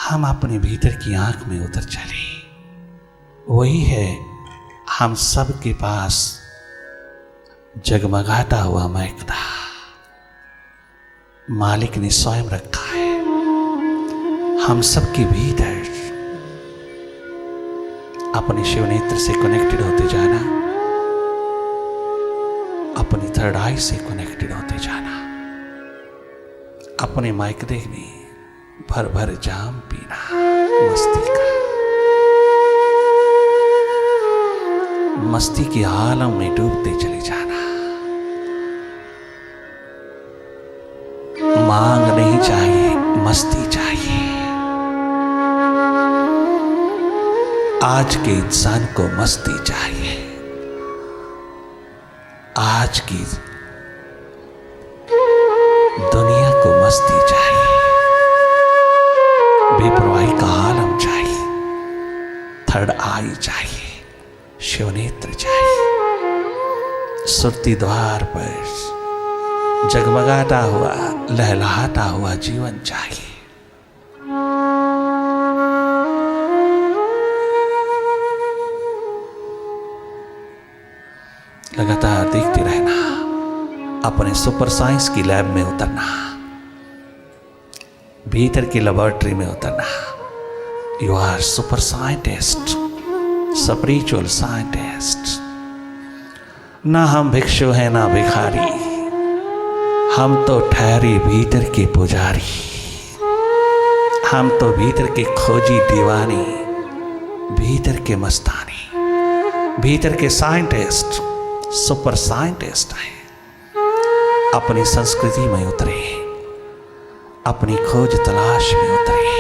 हम अपने भीतर की आंख में उतर चले। वही है हम सब के पास जगमगाता हुआ महकता मालिक ने स्वयं रखा है। हम सबके भीतर अपने शिव नेत्र से कनेक्टेड होते जाना, अपनी थर्ड आई से कनेक्टेड होते जाना, अपने माइकदे में भर भर जाम पीना मस्ती का, मस्ती के आलम में डूबते चले जाना। मांग नहीं चाहिए, मस्ती चाहिए। आज के इंसान को मस्ती चाहिए। आज की दुनिया को मस्ती चाहिए, बेपरवाही का आलम चाहिए, थर्ड आई चाहिए, शिवनेत्र चाहिए। सुरती द्वार पर जगमगाता हुआ लहलहाता हुआ जीवन चाहिए। लगातार देखते रहना, अपने सुपर साइंस की लैब में उतरना, भीतर की लेबोरेटरी में उतरना। You are super scientist, spiritual scientist. ना हम भिक्षु हैं ना भिखारी, हम तो ठहरे भीतर के पुजारी, हम तो भीतर के खोजी दीवानी, भीतर के मस्तानी, भीतर के साइंटिस्ट, सुपर साइंटिस्ट हैं। अपनी संस्कृति में उतरे, अपनी खोज तलाश में उतरे,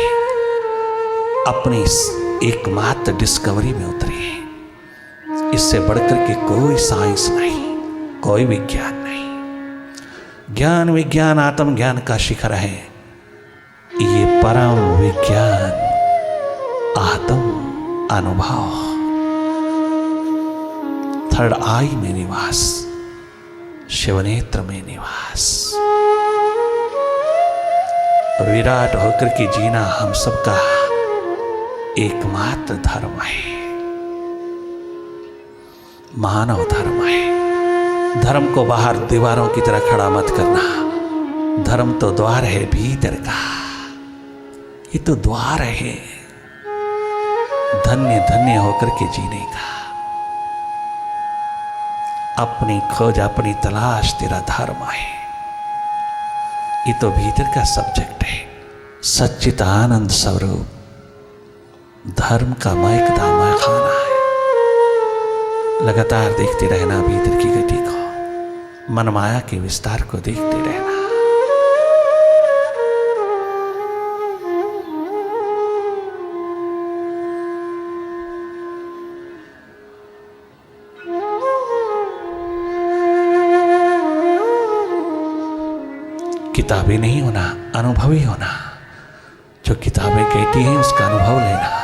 अपनी एकमात्र डिस्कवरी में उतरे। इससे बढ़कर के कोई साइंस नहीं, कोई विज्ञान नहीं। ज्ञान विज्ञान आत्मज्ञान का शिखर है। ये परम विज्ञान आत्म अनुभव, थर्ड आई में निवास, शिवनेत्र में निवास। विराट होकर के जीना हम सबका एकमात्र धर्म है, मानव धर्म है। धर्म को बाहर दीवारों की तरह खड़ा मत करना। धर्म तो द्वार है भीतर का, ये तो द्वार है धन्य धन्य होकर के जीने का। अपनी खोज अपनी तलाश तेरा धर्म है। ये तो भीतर का सब्जेक्ट है, सच्चित आनंद स्वरूप धर्म का महकता महखाना है। लगातार देखते रहना भीतर की गति को, मन माया के विस्तार को देखते रहना। किताबें नहीं होना, अनुभवी होना। जो किताबें कहती हैं उसका अनुभव लेना।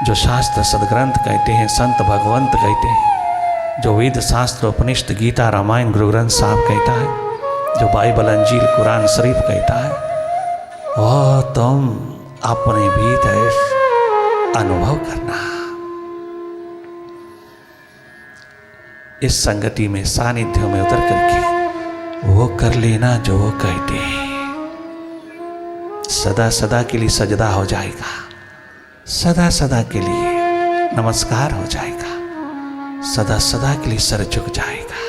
जो शास्त्र सदग्रंथ कहते हैं, संत भगवंत कहते हैं, जो वेद शास्त्र उपनिषद गीता रामायण गुरु ग्रंथ साहब कहता है, जो बाइबल अंजील कुरान शरीफ कहता है, वह तुम अपने भीतर अनुभव करना। इस संगति में सानिध्य में उतर करके वो कर लेना जो वो कहते हैं। सदा सदा के लिए सजदा हो जाएगा, सदा सदा के लिए नमस्कार हो जाएगा, सदा सदा के लिए सर झुक जाएगा।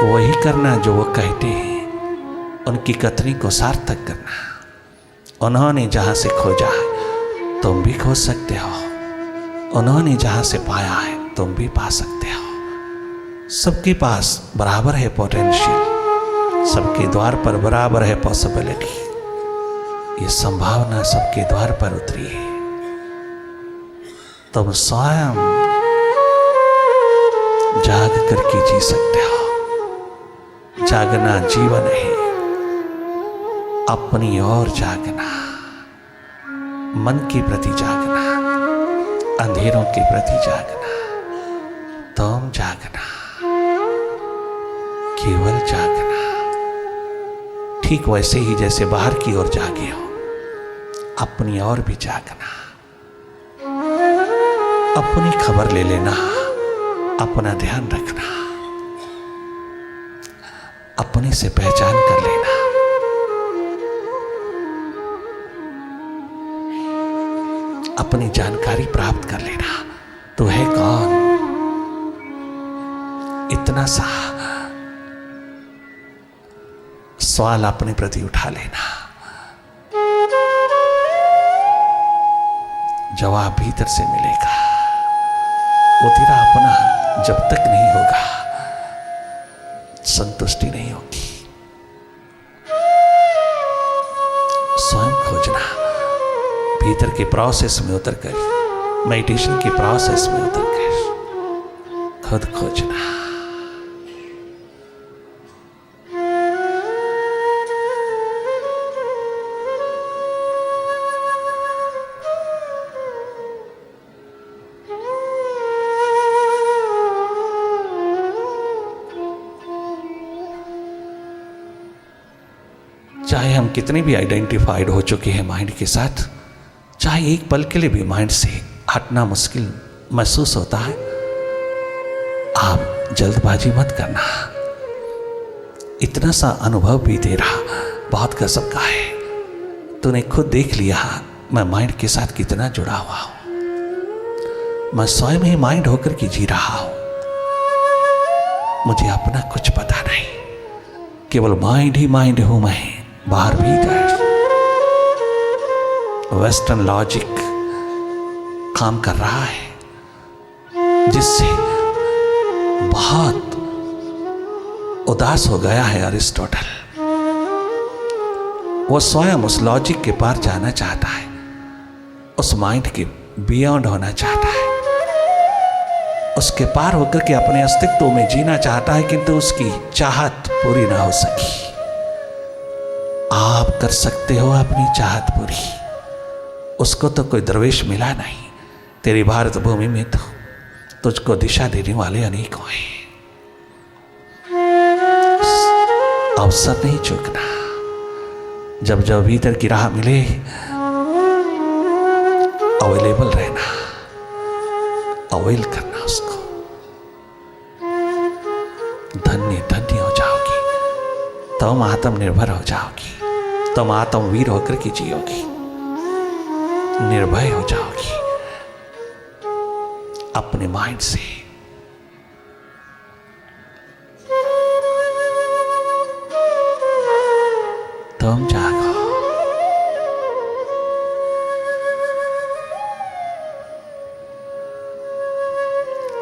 वही करना जो वो कहते हैं, उनकी कथनी को सार्थक करना। उन्होंने जहां से खोजा है तुम भी खोज सकते हो, उन्होंने जहां से पाया है तुम भी पा सकते हो। सबके पास बराबर है पोटेंशियल, सबके द्वार पर बराबर है पॉसिबिलिटी। ये संभावना सबके द्वार पर उतरी है। तुम स्वयं जाग करके जी सकते हो। जागना जीवन है, अपनी ओर जागना, मन के प्रति जागना, अंधेरों के प्रति जागना। तुम जागना, केवल जागना, ठीक वैसे ही जैसे बाहर की ओर जागे हो, अपनी ओर भी जागना, अपनी खबर ले लेना, अपना ध्यान रखना, अपने से पहचान कर लेना। अपनी जानकारी प्राप्त कर लेना, तू है कौन। इतना सा सवाल अपने प्रति उठा लेना, जवाब भीतर से मिलेगा। वो तेरा अपना जब तक नहीं होगा, संतुष्टि नहीं होगी। स्वयं खोजना, भीतर के प्रोसेस में उतर कर, मेडिटेशन के प्रोसेस में उतर कर खुद खोजना। चाहे हम कितने भी आइडेंटिफाइड हो चुके हैं माइंड के साथ, चाहे एक पल के लिए भी माइंड से हटना मुश्किल महसूस होता है, आप जल्दबाजी मत करना। इतना सा अनुभव भी तेरा बहुत गजब का है। तूने खुद देख लिया मैं माइंड के साथ कितना जुड़ा हुआ हूं। मैं स्वयं ही माइंड होकर के जी रहा हूं। मुझे अपना कुछ पता नहीं, केवल माइंड ही माइंड हूं मैं, बाहर भीतर। वेस्टर्न लॉजिक काम कर रहा है, जिससे बहुत उदास हो गया है अरिस्टोटल। वो स्वयं उस लॉजिक के पार जाना चाहता है, उस माइंड के बियॉन्ड होना चाहता है, उसके पार होकर के अपने अस्तित्व में जीना चाहता है, किंतु उसकी चाहत पूरी ना हो सकी। आप कर सकते हो अपनी चाहत पूरी। उसको तो कोई दरवेश मिला नहीं। तेरी भारत भूमि में तो तुझको दिशा देने वाले अनेकों हैं। अवसर नहीं चूकना। जब जब भीतर की राह मिले, अवेलेबल रहना, अवेल करना उसको। धन्य धन्य हो जाओगी, तुम आत्मनिर्भर हो जाओगी, तुम आत्मवीर होकर के जियोगी, निर्भय हो जाओगी अपने माइंड से। तुम जागो।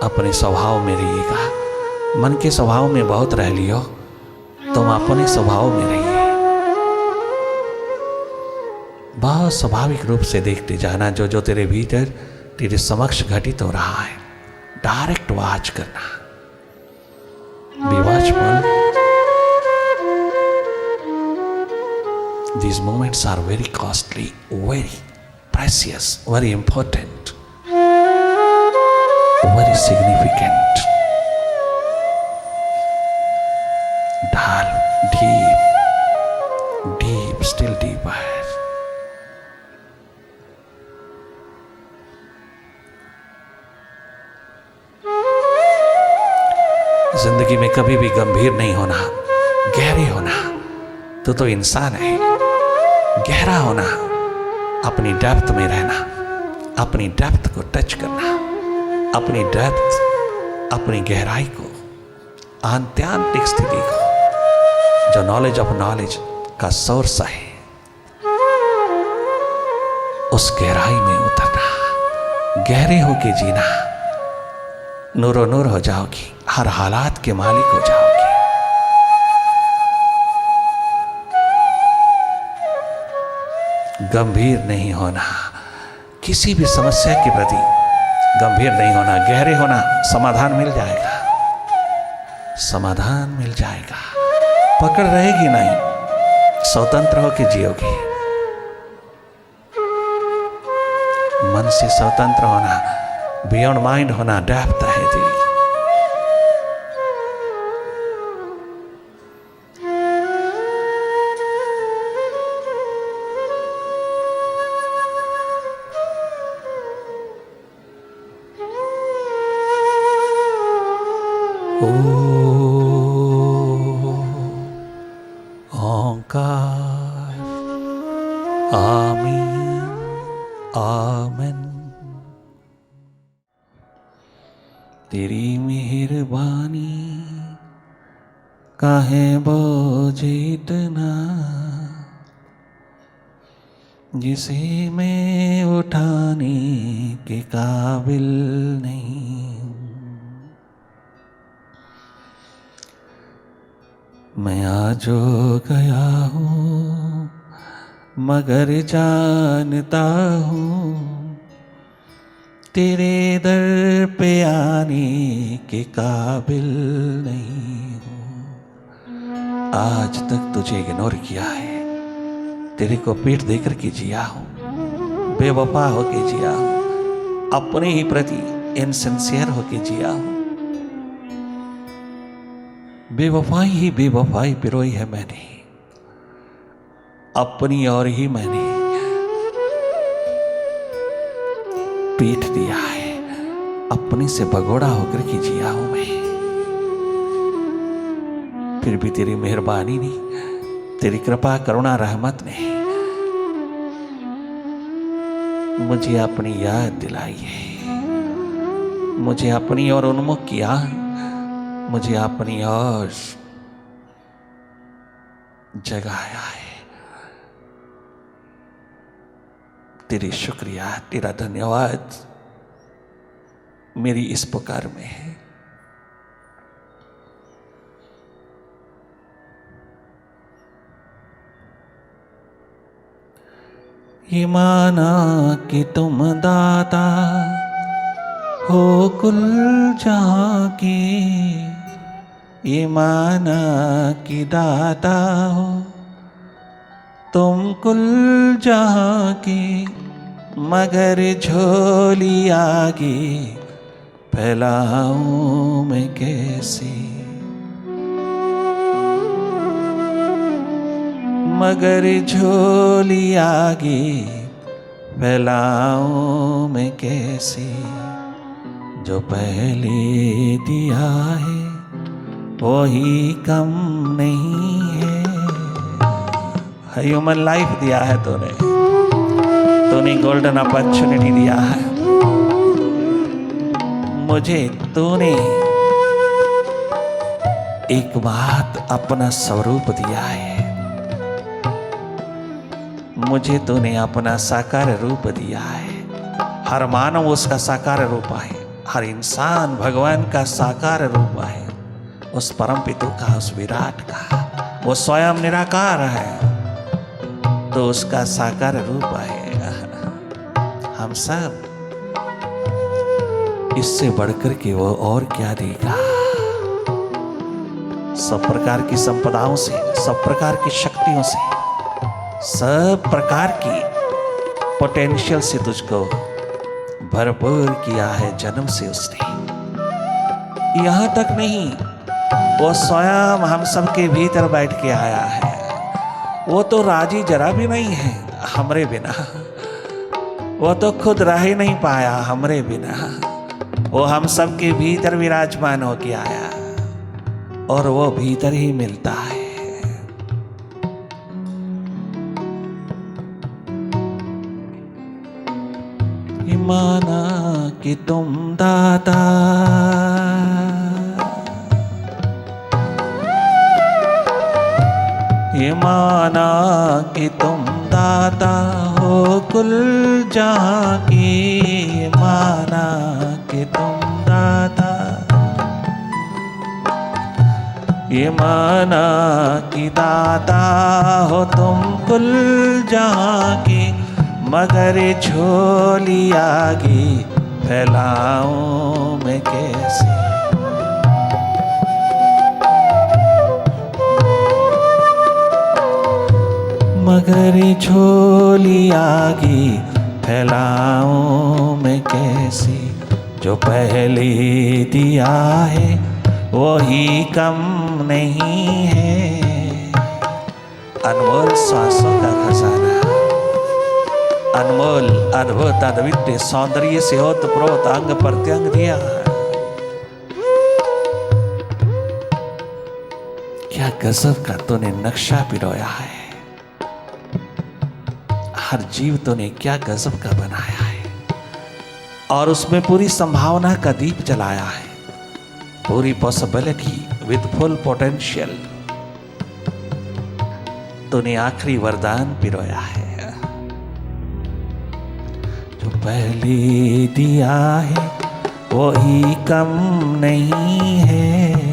अपने स्वभाव में रहिएगा। मन के स्वभाव में बहुत रह लियो, तुम अपने स्वभाव में रहिए। बहुत स्वाभाविक रूप से देखते जाना जो जो तेरे भीतर तेरे समक्ष घटित हो रहा है। डायरेक्ट वॉच करना। Be watchful. These moments are very costly, very precious, very important, very significant. डाल deep, deep, still deeper. जिंदगी में कभी भी गंभीर नहीं होना, गहरे होना। तो इंसान है। गहरा होना, अपनी डेप्थ में रहना, अपनी डेप्थ को टच करना, अपनी डेप्थ, अपनी गहराई को, आंतरिक स्थिति को, जो नॉलेज ऑफ नॉलेज का सोर्स है, उस गहराई में उतरना, गहरे होके जीना। नूरो नूर हो जाओगी, हर हालात के मालिक हो जाओगे। गंभीर नहीं होना, किसी भी समस्या के प्रति गंभीर नहीं होना, गहरे होना। समाधान मिल जाएगा, समाधान मिल जाएगा। पकड़ रहेगी नहीं, स्वतंत्र होकर जियोगे। मन से स्वतंत्र होना, बियॉन्ड माइंड होना, डेप्थ है दिल। ओंकार। आमीन आमीन। तेरी मेहरबानी काहे बोझे इतना, जिसे मैं उठाने के काबिल नहीं। मैं आज जो गया हूँ मगर जानता हूँ तेरे दर पे आने के काबिल नहीं हूँ। आज तक तुझे इग्नोर किया है, तेरे को पीठ देकर के जिया हूँ, बेवफा होके जिया हूँ, अपने ही प्रति इनसिंसियर होके जिया हूँ। बेवफाई ही बेवफाई पिरोई है मैंने, अपनी और ही मैंने पीठ दिया है, अपने से भगोड़ा होकर के जिया हूं मैं। फिर भी तेरी मेहरबानी ने, तेरी कृपा करुणा रहमत ने मुझे अपनी याद दिलाई है, मुझे अपनी ओर उन्मुख किया, मुझे अपनी ओर जगाया है। तेरी शुक्रिया, तेरा धन्यवाद मेरी इस पुकार में है। ये माना कि तुम दाता हो कुल जहां के, ये माना कि दाता हो तुम कुल जहां के, मगर झोली आगे फैलाऊं मैं कैसे, मगर झोली आगे फैलाऊं मैं कैसे, जो पहले दिया है वही कम नहीं है। ह्यूमन लाइफ दिया है तूने गोल्डन अपॉर्चुनिटी दिया है मुझे, तूने एक बात अपना स्वरूप दिया है मुझे, तूने अपना साकार रूप दिया है। हर मानव उसका साकार रूप है, हर इंसान भगवान का साकार रूप है, उस परम पिता का, उस विराट का। वो स्वयं निराकार है तो उसका साकार रूप है। हम सब इससे बढ़कर के वो और क्या देगा। सब प्रकार की संपदाओं से, सब प्रकार की शक्तियों से, सब प्रकार की पोटेंशियल से तुझको भरपूर किया है जन्म से उसने। यहां तक नहीं, वो स्वयं हम सबके भीतर बैठ के आया है। वो तो राजी जरा भी नहीं है हमरे बिना, वो तो खुद रह ही नहीं पाया हमरे बिना। वो हम सबके भीतर विराजमान होके आया और वो भीतर ही मिलता है। माना कि तुम दाता ये माना कि तुम दाता हो कुल जहां की, ये माना कि तुम दाता, ये माना कि दाता हो तुम कुल जहां की, मगर झोली आगे फैलाऊं मैं कैसे, मगर झोली आगे फैलाऊं मैं कैसे, जो पहले दिया है वही कम नहीं है। अनमोल श्वासों का खजाना, अनमोल अद्भुत अद्वितीय सौंदर्य से ओतप्रोत अंग प्रत्यंग दिया है। क्या गजब का तूने नक्शा पिरोया है, हर जीव तूने क्या गजब का बनाया है, और उसमें पूरी संभावना का दीप जलाया है, पूरी पॉसिबिलिटी विद फुल पोटेंशियल तूने आखिरी वरदान पिरोया है। जो पहले दिया है वो ही कम नहीं है।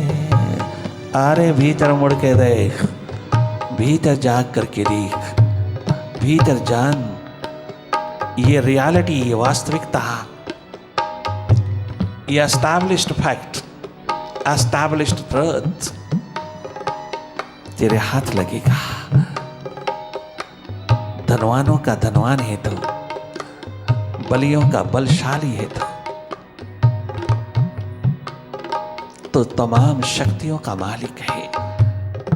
अरे भीतर मुड़ के देख, भीतर जाग करके देख, भीतर जान, ये रियलिटी, ये वास्तविकता, ये एस्टैब्लिश्ड फैक्ट, एस्टैब्लिश्ड ट्रुथ तेरे हाथ लगेगा। धनवानों का धनवान है तो, बलियों का बलशाली है तो तमाम शक्तियों का मालिक है,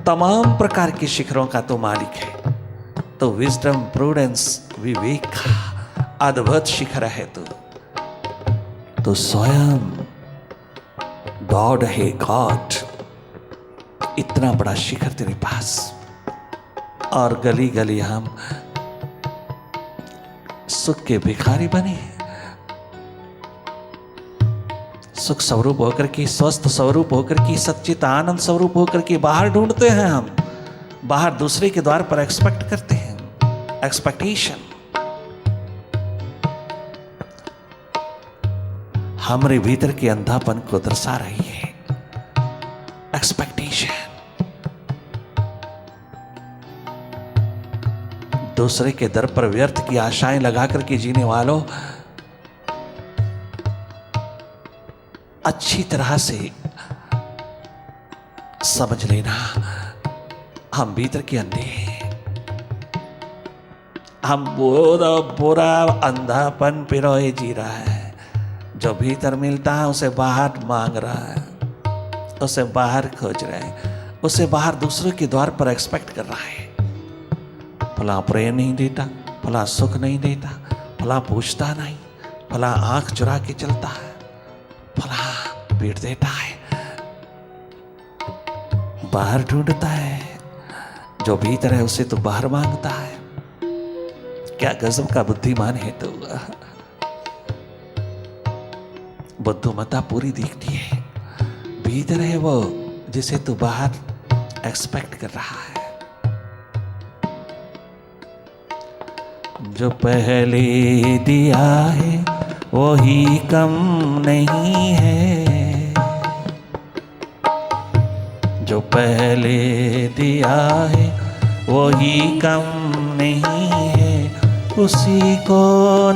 तमाम प्रकार के शिखरों का तो मालिक है, तो विजडम, प्रूडेंस, विवेक का अद्भुत शिखर है तो स्वयं गॉड है, गॉड। इतना बड़ा शिखर तेरे पास, और गली गली हम सुख के भिखारी बने, सुख स्वरूप होकर के, स्वस्थ स्वरूप होकर के, सच्चित आनंद स्वरूप होकर के बाहर ढूंढते हैं हम, बाहर दूसरे के द्वार पर एक्सपेक्ट करते हैं, एक्सपेक्टेशन। हमारे भीतर के अंधापन को दर्शा रही है एक्सपेक्टेशन। दूसरे के दर पर व्यर्थ की आशाएं लगा करके जीने वालों, अच्छी तरह से समझ लेना, हम भीतर के अंधे हैं, हम बुरा अंधापन पिरोए जी रहा है। जो भीतर मिलता है उसे बाहर मांग रहा है, उसे बाहर खोज रहा है, उसे बाहर दूसरों के द्वार पर एक्सपेक्ट कर रहा है। फला प्रेम नहीं देता, फला सुख नहीं देता, फला पूछता नहीं, फला आंख चुरा के चलता है, फला पीट देता है, बाहर ढूंढता है। जो भीतर है उसे तो बाहर मांगता है। क्या गजब का बुद्धिमान है तो, बुद्धिमत्ता पूरी दिखती है। भीतर है वो जिसे तू बाहर एक्सपेक्ट कर रहा है। जो पहले दिया है वो ही कम नहीं है, जो पहले दिया है वो ही कम नहीं है, उसी को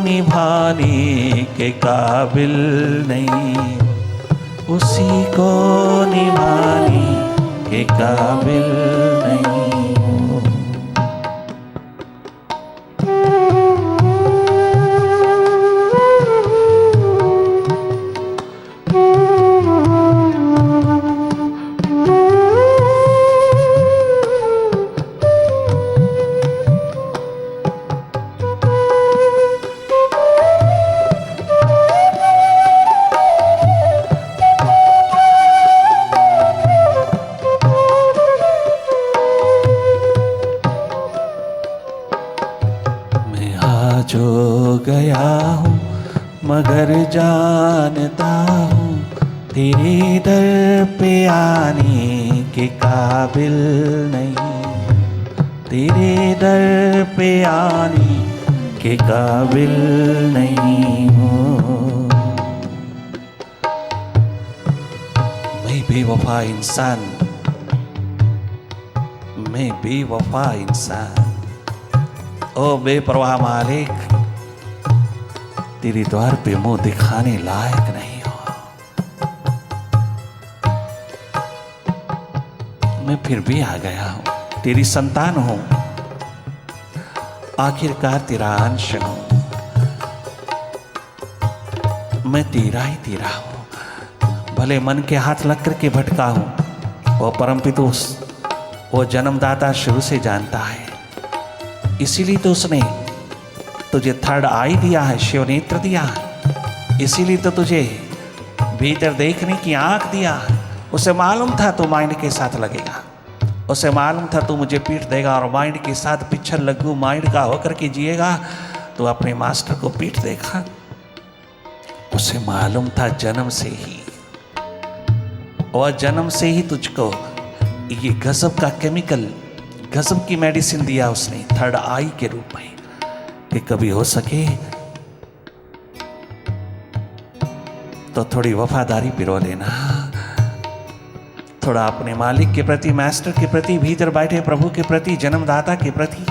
निभाने के काबिल नहीं, उसी को निभाने के काबिल नहीं। जो गया हूँ मगर जानता हूँ तेरे दर पे आने के काबिल नहीं, तेरे दर पे आने के काबिल नहीं हूँ। मैं बेवफा इंसान, मैं बेवफा इंसान, ओ बेपरवाह मालिक, तेरे द्वार पे मुंह दिखाने लायक नहीं हो। मैं फिर भी आ गया हूं, तेरी संतान हूं, आखिरकार तेरा अंश हूं, मैं तेरा ही तेरा हूं। भले मन के हाथ लग करके भटका हूं, वो परमपिता, वो जन्मदाता शुरू से जानता है, इसीलिए तो उसने तुझे थर्ड आई दिया है, शिव नेत्र दिया है, इसीलिए तो तुझे भीतर देखने की आंख दिया है। उसे मालूम था तो माइंड के साथ लगेगा, उसे मालूम था तू मुझे पीट देगा और माइंड के साथ पिक्चर लगू माइंड का होकर के जिएगा, तो अपने मास्टर को पीट देगा। उसे मालूम था जन्म से ही, और जन्म से ही तुझको ये गजब का केमिकल, गजब की मेडिसिन दिया उसने थर्ड आई के रूप में, कि कभी हो सके तो थोड़ी वफादारी पिरो लेना, थोड़ा अपने मालिक के प्रति, मास्टर के प्रति, भीतर बैठे प्रभु के प्रति, जन्मदाता के प्रति,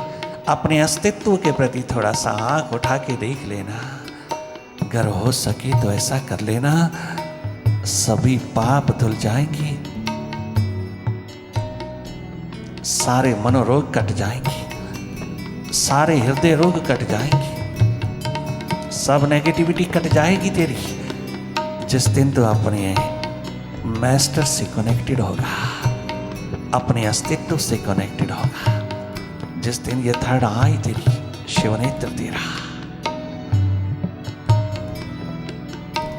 अपने अस्तित्व के प्रति थोड़ा सा आंख उठा के देख लेना। अगर हो सके तो ऐसा कर लेना, सभी पाप धुल जाएंगे, सारे मनोरोग कट जाएंगे, सारे हृदय रोग कट जाएंगे, सब नेगेटिविटी कट जाएगी तेरी। जिस दिन तो अपने मास्टर से कनेक्टेड होगा, अपने अस्तित्व से कनेक्टेड होगा, जिस दिन ये थर्ड आई तेरी, शिवनेत्र तेरा,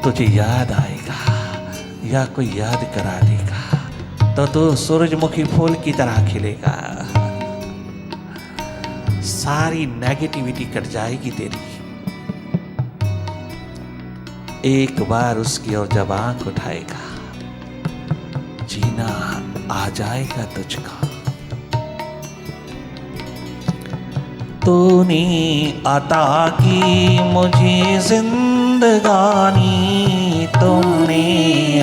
तुझे याद आएगा या कोई याद करा देगा तो तू सूरजमुखी फूल की तरह खिलेगा, सारी नेगेटिविटी कट जाएगी तेरी। एक बार उसकी ओर जब आंख उठाएगा, जीना आ जाएगा तुझको। तूने अता की मुझे जिंदगानी, तुमने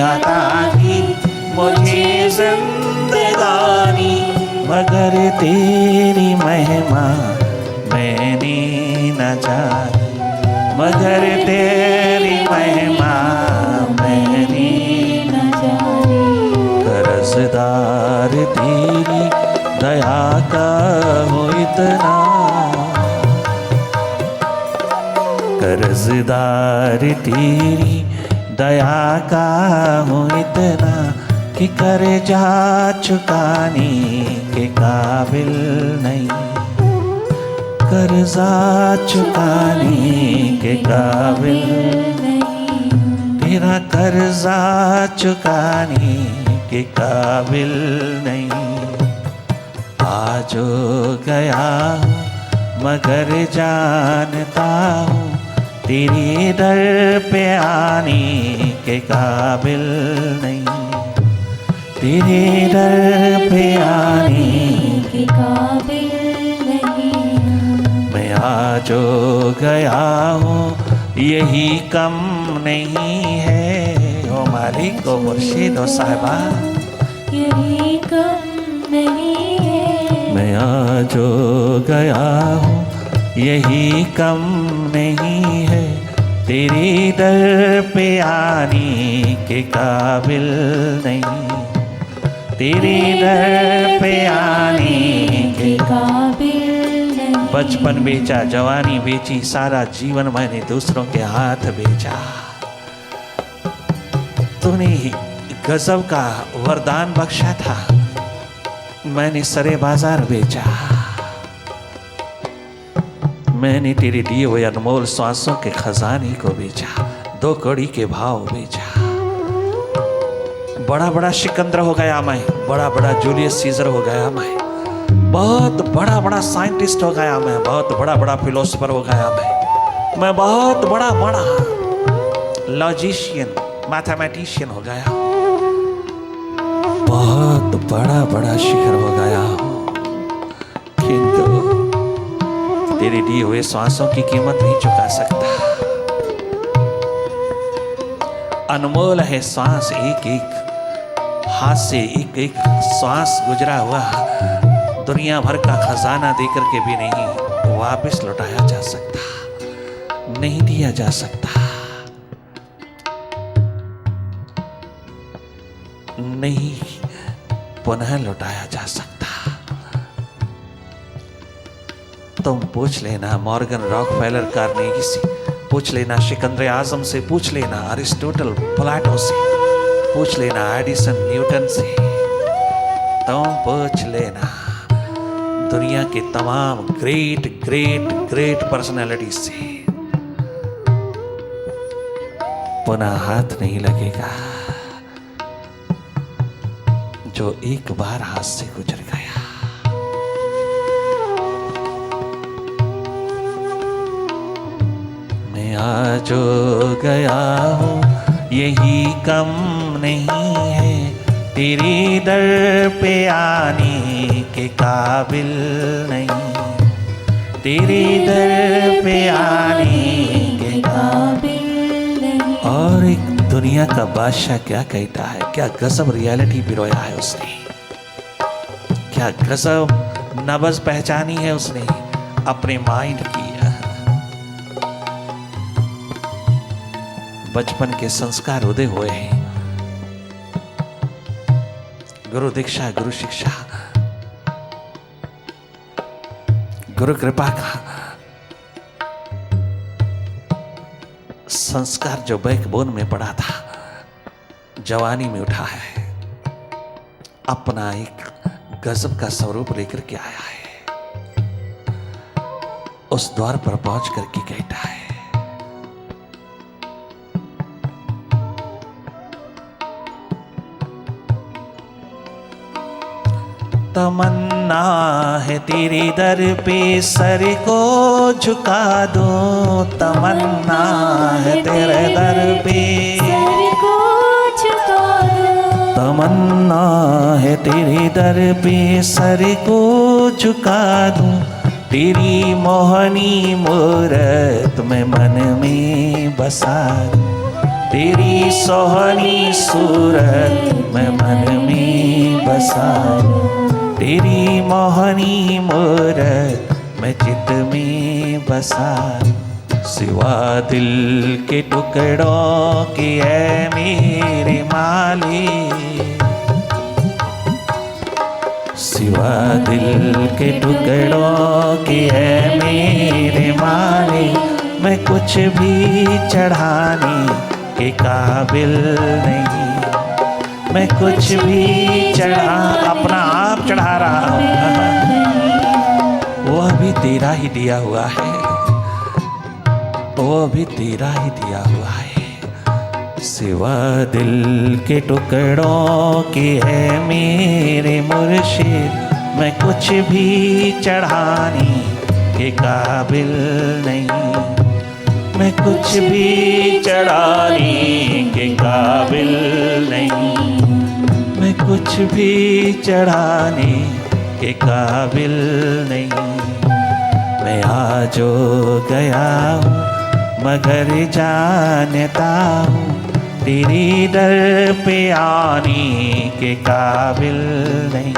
अता की मुझे जिंदगानी, मगर तेरी महिमा मैंने न जानी, मगर तेरी महिमा मैंने न जानी। कर्जदार तेरी दया का हो इतना, कर्जदार तेरी दया का हो इतना, कि कर्जा चुकाने के काबिल नहीं, कर्जा चुकाने के काबिल नहीं, तेरा कर्जा चुकाने के काबिल नहीं। आज गया हूँ मगर जानता हूँ, तेरे दर पे आने के काबिल नहीं, तेरे दर पे आने के काबिल नहीं। मैं आज गया हूँ यही कम नहीं है, ओ मालिक ओ मुर्शिद ओ साहिबा, यही कम नहीं है। मैं आज गया हूँ यही कम नहीं है, तेरे दर पे आने के काबिल नहीं, तेरे दर पे आने के काबिल नहीं। बचपन बेचा, जवानी बेची, सारा जीवन मैंने दूसरों के हाथ बेचा। तूने गजब का वरदान बख्शा था, मैंने सरे बाजार बेचा। मैंने तेरे दिए हुए अनमोल सांसों के खजाने को बेचा, 2 कौड़ी के भाव बेचा। बड़ा बड़ा सिकंदर हो गया मैं, बड़ा बड़ा जूलियस सीजर हो गया मैं, बहुत बड़ा बड़ा साइंटिस्ट हो गया मैं, बहुत बड़ा बड़ा फिलोसोफर हो गया मैं बहुत बड़ा बड़ा लॉजिशियन, मैथमेटिशियन हो गया, बहुत बड़ा बड़ा शिखर हो गया हूँ, किंतु तेरे दिए हुए श्वासों की कीमत नहीं चुका सकता। अनमोल है श्वास, एक एक हाथ से एक एक श्वास गुजरा हुआ दुनिया भर का खजाना देकर के भी नहीं वापस लौटाया जा सकता, नहीं दिया जा सकता, नहीं पुनः लौटाया जा सकता। तुम पूछ लेना मॉर्गन रॉकफेलर, कार्नेगी से पूछ लेना, सिकंदर आजम से पूछ लेना, अरिस्टोटल, प्लेटो से पूछ लेना, एडिसन, न्यूटन से तुम पूछ लेना, दुनिया के तमाम ग्रेट ग्रेट ग्रेट पर्सनालिटी से पुनः हाथ नहीं लगेगा जो एक बार हाथ से गुजर गया। आ जो गया हूँ यही कम नहीं है, तेरे दर पे आने के काबिल नहीं, तेरे दर पे आने के काबिल नहीं। और एक दुनिया का बादशाह क्या कहता है, क्या गजब रियलिटी पिरोया है उसने, क्या गजब नब्ज पहचानी है उसने अपने माइंड की। बचपन के संस्कार उदय हुए हैं, गुरु दीक्षा, गुरु शिक्षा, गुरु कृपा का संस्कार जो बैकबोन में पड़ा था, जवानी में उठा है, अपना एक गजब का स्वरूप लेकर के आया है। उस द्वार पर पहुंच करके कहता है, तमन्ना है तेरे दर पे सर को झुका दूं, तमन्ना है तेरे दर पे सर को झुका दूं, तमन्ना है तेरे दर पे सर को झुका दूं, तेरी मोहनी मूरत में मन में बसा दूं, तेरी सोहनी सूरत में मन में बसा दूं, तेरी मोहनी मूरत मैं चित में बसा, सिवा दिल के टुकड़ों के ऐ मेरे मालिक, सिवा दिल के टुकड़ों के ऐ मेरे मालिक, मैं कुछ भी चढ़ाने के काबिल नहीं, मैं कुछ भी चढ़ा अपना आप चढ़ा रहा हूँ, वो अभी तेरा ही दिया हुआ है, वो अभी तेरा ही दिया हुआ है। सिवा दिल के टुकड़ों के है मेरे मुर्शिद, मैं कुछ भी चढ़ाने के काबिल नहीं, मैं कुछ भी चढ़ाने के काबिल नहीं, मैं कुछ भी चढ़ाने के काबिल नहीं। मैं आज गया हूँ मगर जानता हूँ तेरी दर पे आने के काबिल नहीं,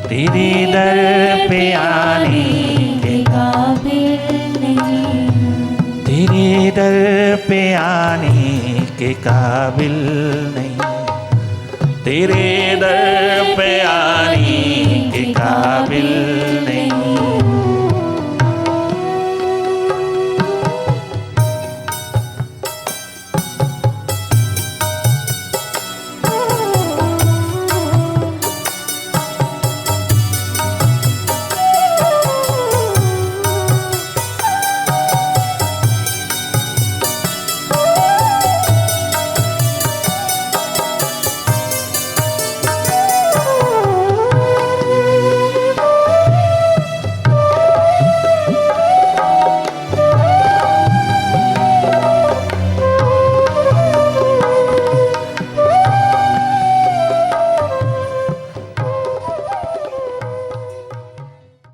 तेरी दर पे आने के काबिल नहीं, तेरे दर पे आने के काबिल नहीं, तेरे दर पे आने के काबिल